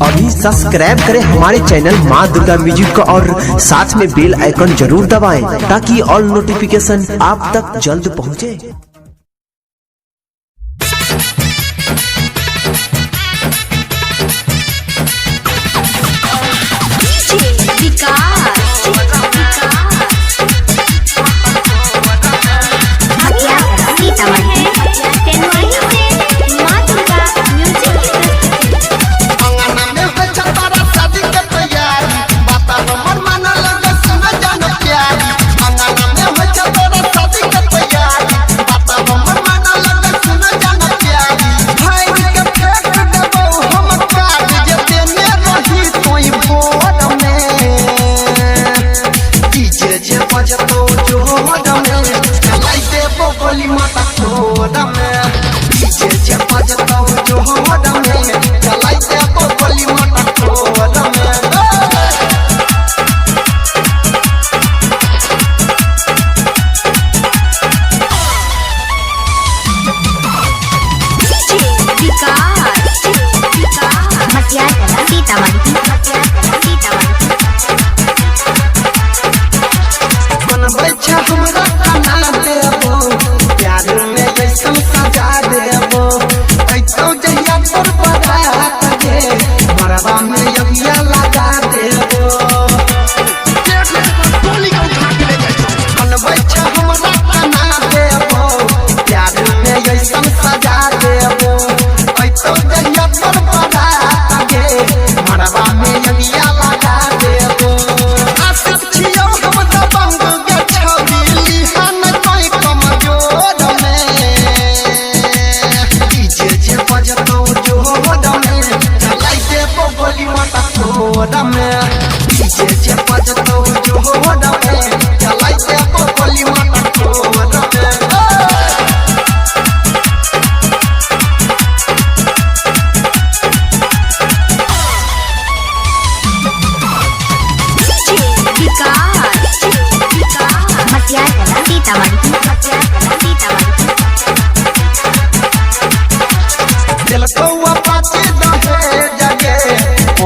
अभी सब्सक्राइब करें हमारे चैनल माँ दुर्गा म्यूजिक को और साथ में बेल आइकन जरूर दबाएं ताकि ऑल नोटिफिकेशन आप तक जल्द पहुँचे। हमरा खाना देबो प्यार में जैसन सजा देबो ऐतो जहिया तोर बारात गे मरवा में यगिया लगा देबो बनबै छ हमरा खाना देबो प्यार में जैसन सजा देबो ऐतो जहिया तोर बारात गे मरवा में यगिया लगा देबो आसत छियो हम दबंग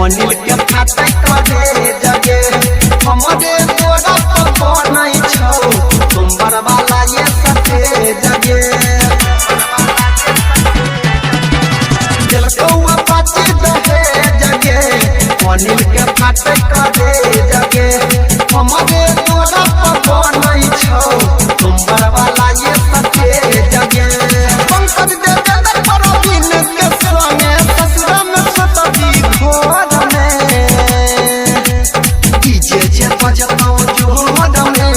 अनिल के फाटे करे जगे हमरे तोरा तो नहीं छौ तुम्हार वाला ये सके जगे दिल को पाचे दहे जगे अनिल के फाटे करे जगे हमरे तोरा तो नहीं छौ तुम्हार वाला ये सके जगे पंकज दे दे परवीन के संगे ससुरा में सतबी घोर डीजे जे बजतो जो हो डमे